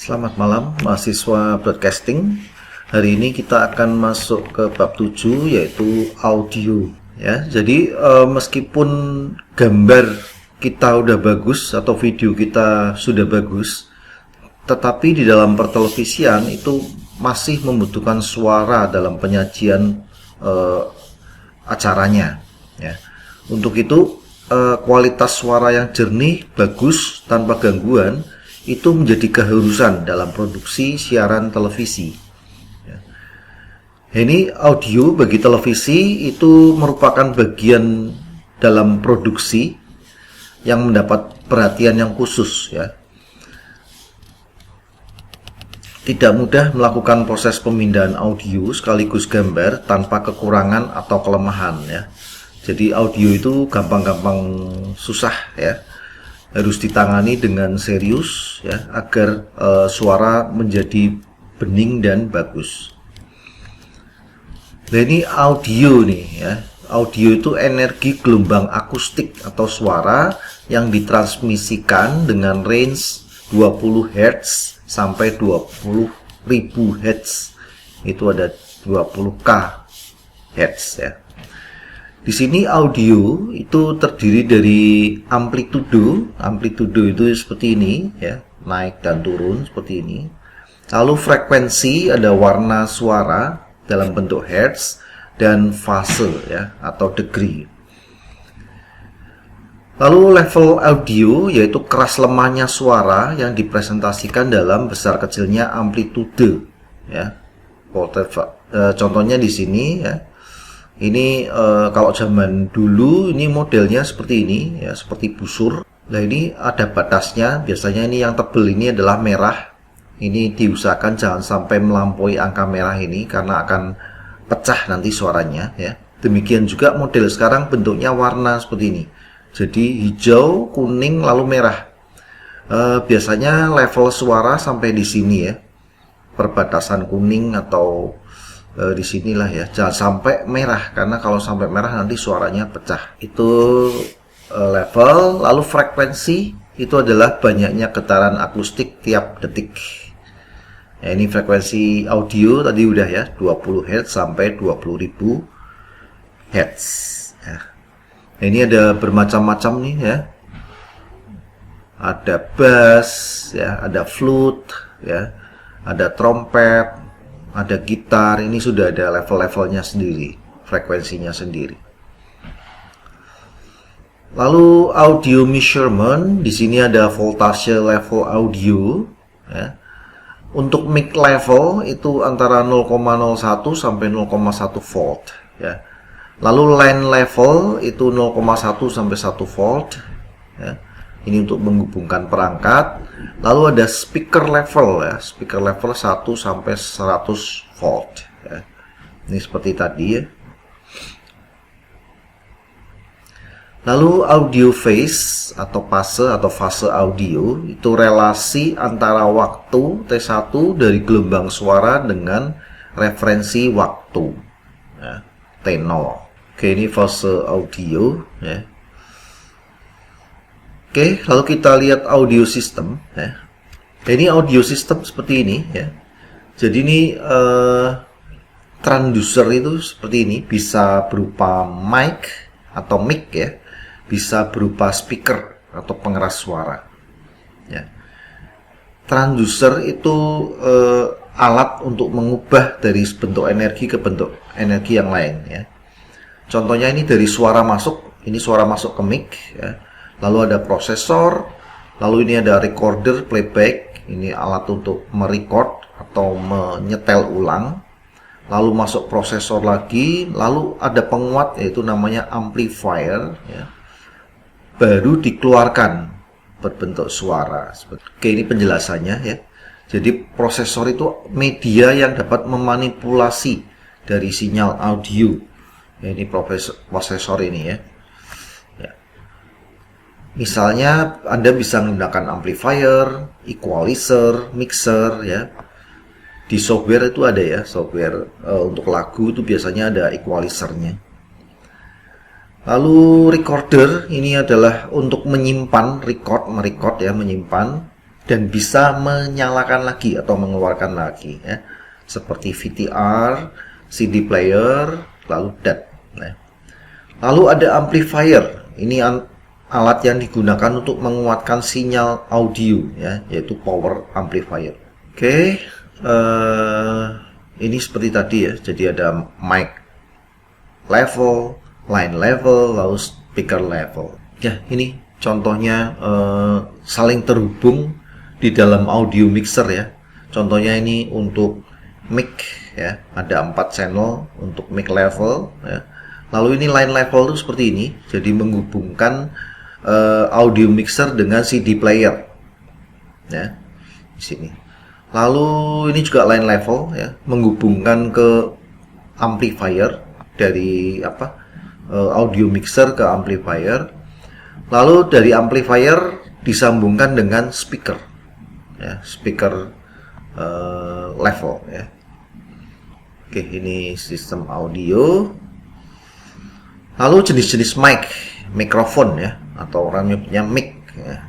Selamat malam mahasiswa broadcasting. Hari ini kita akan masuk ke bab 7 yaitu audio ya. Jadi meskipun gambar kita udah bagus atau video kita sudah bagus, tetapi di dalam pertelevisian itu masih membutuhkan suara dalam penyajian acaranya ya. Untuk itu kualitas suara yang jernih, bagus, tanpa gangguan itu menjadi keharusan dalam produksi siaran televisi. Ini audio bagi televisi itu merupakan bagian dalam produksi yang mendapat perhatian yang khusus ya. Tidak mudah melakukan proses pemindahan audio sekaligus gambar tanpa kekurangan atau kelemahan ya. Jadi audio itu gampang-gampang susah ya. Harus ditangani dengan serius ya agar suara menjadi bening dan bagus. Nah ini audio nih ya. Audio itu energi gelombang akustik atau suara yang ditransmisikan dengan range 20 Hz sampai 20.000 Hz. Itu ada 20k Hz ya. Di sini audio itu terdiri dari amplitudo. Amplitudo itu seperti ini ya, naik dan turun seperti ini. Lalu frekuensi, ada warna suara dalam bentuk hertz, dan fase ya atau degree. Lalu level audio yaitu keras lemahnya suara yang dipresentasikan dalam besar kecilnya amplitude ya. Contohnya di sini ya. Ini kalau zaman dulu ini modelnya seperti ini ya, seperti busur. Nah ini ada batasnya, biasanya ini yang tebel ini adalah merah. Ini diusahakan jangan sampai melampaui angka merah ini karena akan pecah nanti suaranya ya. Demikian juga model sekarang bentuknya warna seperti ini. Jadi hijau, kuning, lalu merah. Biasanya level suara sampai di sini ya. Perbatasan kuning atau di sinilah ya, jangan sampai merah karena kalau sampai merah nanti suaranya pecah. Itu level. Lalu frekuensi itu adalah banyaknya getaran akustik tiap detik ya. Ini frekuensi audio tadi udah ya, 20 Hz sampai 20.000 Hz ya. Nah, ini ada bermacam-macam nih ya, ada bass ya, ada flute ya, ada trompet, ada gitar. Ini sudah ada level-levelnya sendiri, frekuensinya sendiri. Lalu audio measurement, di sini ada voltase level audio ya. Untuk mic level itu antara 0,01 sampai 0,1 volt ya. Lalu line level itu 0,1 sampai 1 volt ya. Ini untuk menghubungkan perangkat. Lalu ada speaker level ya, speaker level 1 sampai 100 volt ya. Ini seperti tadi ya. Lalu audio phase atau fase audio itu relasi antara waktu T1 dari gelombang suara dengan referensi waktu ya, T0. Oke, ini fase audio ya. Oke, lalu kita lihat audio system ya. Ini audio system seperti ini ya. Jadi ini transducer itu seperti ini, bisa berupa mic atau mic ya, bisa berupa speaker atau pengeras suara ya. Transducer itu alat untuk mengubah dari bentuk energi ke bentuk energi yang lain ya. Contohnya ini dari suara masuk, ini suara masuk ke mic ya. Lalu ada prosesor, lalu ini ada recorder playback, ini alat untuk merecord atau menyetel ulang. Lalu masuk prosesor lagi, lalu ada penguat yaitu namanya amplifier ya. Baru dikeluarkan berbentuk suara. Oke, ini penjelasannya ya. Jadi prosesor itu media yang dapat memanipulasi dari sinyal audio ya, ini prosesor ini ya. Misalnya Anda bisa menggunakan amplifier, equalizer, mixer ya. Di software itu ada ya, software untuk lagu itu biasanya ada equalizernya. Lalu recorder ini adalah untuk menyimpan, merecord ya, menyimpan dan bisa menyalakan lagi atau mengeluarkan lagi ya. Seperti VTR, CD player, lalu DAT. Nah, lalu ada amplifier. Ini alat yang digunakan untuk menguatkan sinyal audio ya, yaitu power amplifier. Oke, ini seperti tadi ya. Jadi ada mic level, line level, lalu speaker level. Ya, ini contohnya saling terhubung di dalam audio mixer ya. Contohnya ini untuk mic ya, ada 4 channel untuk mic level ya. Lalu ini line level itu seperti ini, jadi menghubungkan audio mixer dengan CD player ya di sini. Lalu ini juga line level ya, menghubungkan ke amplifier dari audio mixer ke amplifier. Lalu dari amplifier disambungkan dengan speaker ya, speaker level ya. Oke, ini sistem audio. Lalu jenis-jenis mikrofon ya, atau orang nyebutnya mic ya.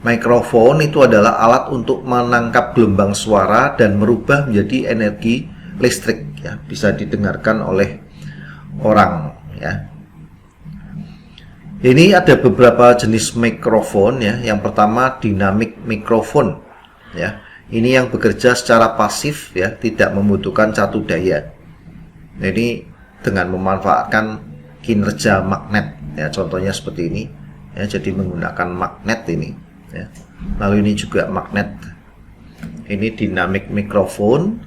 Mikrofon itu adalah alat untuk menangkap gelombang suara dan merubah menjadi energi listrik ya, bisa didengarkan oleh orang ya. Ini ada beberapa jenis mikrofon ya. Yang pertama dynamic mikrofon ya. Ini yang bekerja secara pasif ya, tidak membutuhkan catu daya. Jadi dengan memanfaatkan kinerja magnet ya, contohnya seperti ini ya, jadi menggunakan magnet ini ya. Lalu ini juga magnet. Ini dynamic mikrofon.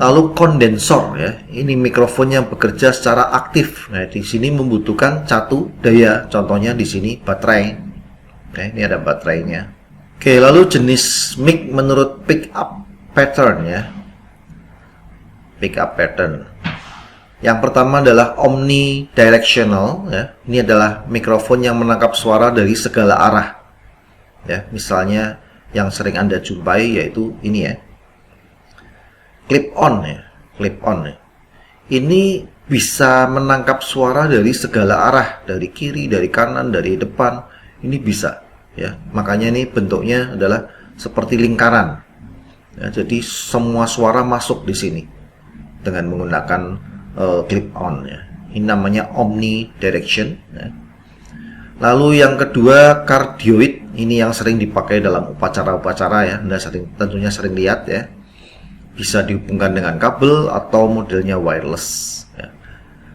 Lalu kondensor ya, ini mikrofon yang bekerja secara aktif. Nah, di sini membutuhkan catu daya, contohnya di sini baterai. Nah, ini ada baterainya. Oke, lalu jenis mic menurut pick up pattern ya. Pick up pattern. Yang pertama adalah omnidirectional ya. Ini adalah mikrofon yang menangkap suara dari segala arah. Ya, misalnya yang sering Anda jumpai yaitu ini ya. Clip on ya, clip on ya. Ini bisa menangkap suara dari segala arah, dari kiri, dari kanan, dari depan. Ini bisa ya. Makanya ini bentuknya adalah seperti lingkaran. Ya, jadi semua suara masuk di sini dengan menggunakan clip on ya. Ini namanya omnidirection ya. Lalu yang kedua cardioid, ini yang sering dipakai dalam upacara-upacara ya. Anda tentunya sering lihat ya. Bisa dihubungkan dengan kabel atau modelnya wireless ya.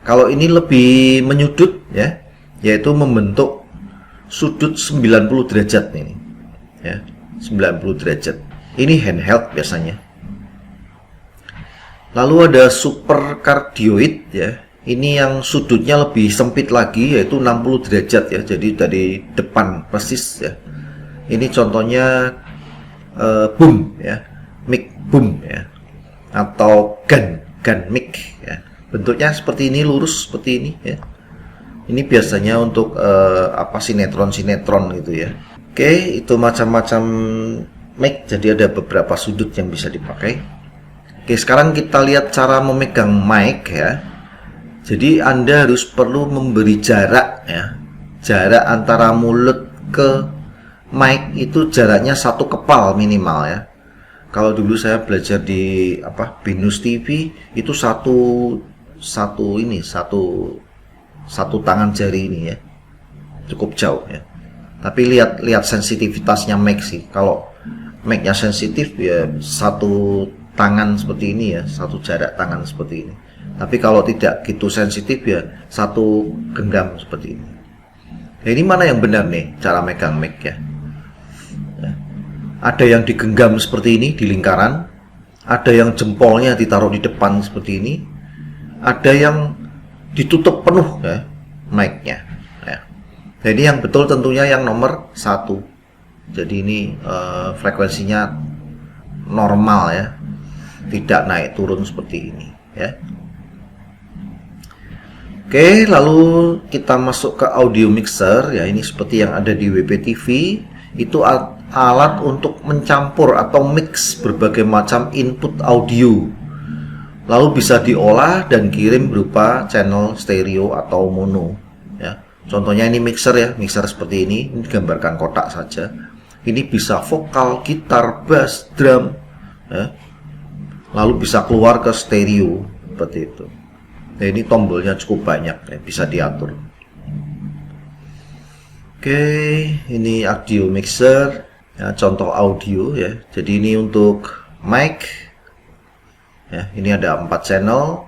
Kalau ini lebih menyudut ya, yaitu membentuk sudut 90 derajat ini ya, 90 derajat. Ini handheld biasanya. Lalu ada super cardioid ya. Ini yang sudutnya lebih sempit lagi, yaitu 60 derajat ya. Jadi dari depan persis ya. Ini contohnya boom ya, mic boom ya, atau gun mic ya. Bentuknya seperti ini, lurus seperti ini ya. Ini biasanya untuk sinetron gitu ya. Oke, itu macam-macam mic. Jadi ada beberapa sudut yang bisa dipakai. Oke, sekarang kita lihat cara memegang mic ya. Jadi Anda harus perlu memberi jarak ya. Jarak antara mulut ke mic itu jaraknya 1 kepal minimal ya. Kalau dulu saya belajar di Binus TV itu satu tangan jari ini ya. Cukup jauh ya. Tapi lihat sensitivitasnya mic sih. Kalau mic-nya sensitif ya 1 tangan seperti ini ya, 1 jarak tangan seperti ini. Tapi kalau tidak gitu sensitif ya 1 genggam seperti ini. Nah, ini mana yang benar nih cara megang mic ya? Ada yang digenggam seperti ini di lingkaran, ada yang jempolnya ditaruh di depan seperti ini, ada yang ditutup penuh ya mic-nya ya. Jadi yang betul tentunya yang nomor 1. Jadi ini frekuensinya normal ya, tidak naik turun seperti ini ya. Oke, lalu kita masuk ke audio mixer ya. Ini seperti yang ada di WPTV. Itu alat untuk mencampur atau mix berbagai macam input audio, lalu bisa diolah dan kirim berupa channel stereo atau mono ya. Contohnya ini mixer ya, mixer seperti ini digambarkan kotak saja. Ini bisa vokal, gitar, bass, drum, ya. Lalu bisa keluar ke stereo seperti itu. Nah, ini tombolnya cukup banyak, ya, bisa diatur. Oke, ini audio mixer, ya, contoh audio ya. Jadi ini untuk mic, ya, ini ada 4 channel,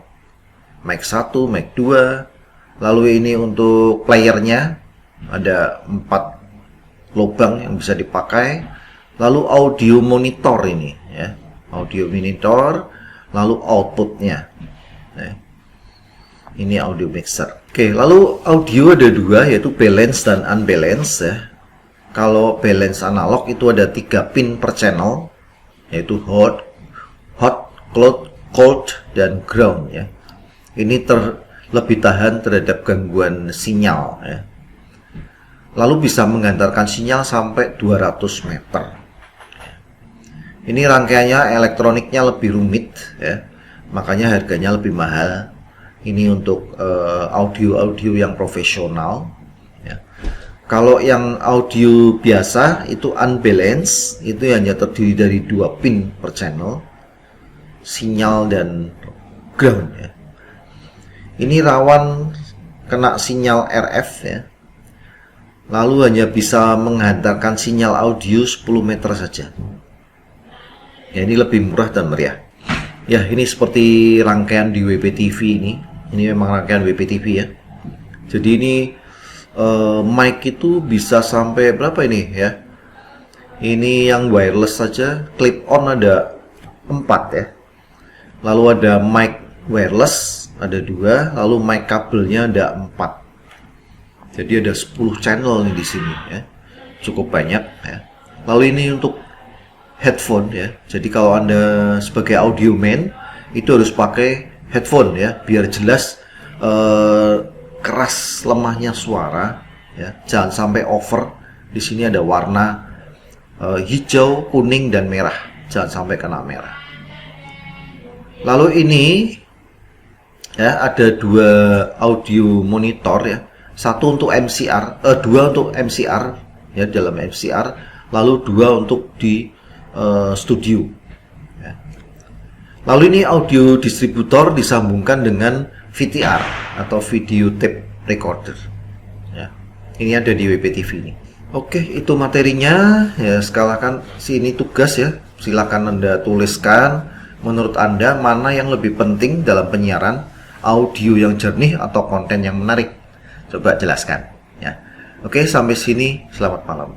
mic 1, mic 2. Lalu ini untuk playernya ada 4 lubang yang bisa dipakai. Lalu audio monitor ini, ya, audio monitor, lalu outputnya. Nah, ini audio mixer. Oke, lalu audio ada 2, yaitu balance dan unbalance ya. Kalau balance analog itu ada 3 pin per channel, yaitu hot, cold, dan ground ya. Ini lebih tahan terhadap gangguan sinyal ya. Lalu bisa menghantarkan sinyal sampai 200 meter. Ini rangkaiannya elektroniknya lebih rumit ya, makanya harganya lebih mahal. Ini untuk audio yang profesional ya. Kalau yang audio biasa itu unbalance, itu hanya terdiri dari 2 pin per channel, sinyal dan ground ya. Ini rawan kena sinyal RF ya. Lalu hanya bisa menghantarkan sinyal audio 10 meter saja. Ya, ini lebih murah dan meriah. Ya, ini seperti rangkaian di WPTV ini. Ini memang rangkaian WPTV ya. Jadi ini mic itu bisa sampai berapa ini ya? Ini yang wireless saja, clip on ada 4 ya. Lalu ada mic wireless ada 2, lalu mic kabelnya ada 4. Jadi ada 10 channel nih di sini ya. Cukup banyak ya. Lalu ini untuk headphone ya. Jadi kalau Anda sebagai audio man itu harus pakai headphone ya, biar jelas keras lemahnya suara ya. Jangan sampai over. Di sini ada warna hijau, kuning, dan merah. Jangan sampai kena merah. Lalu ini ya, ada 2 audio monitor ya. 1 untuk MCR, 2 untuk MCR ya, dalam MCR, lalu 2 untuk di studio ya. Lalu ini audio distributor disambungkan dengan VTR atau video tape recorder ya. Ini ada di WPTV ini. Oke, itu materinya ya. Sekalian sini tugas ya, silakan Anda tuliskan menurut Anda mana yang lebih penting dalam penyiaran, audio yang jernih atau konten yang menarik. Coba jelaskan ya. Oke, sampai sini, selamat malam.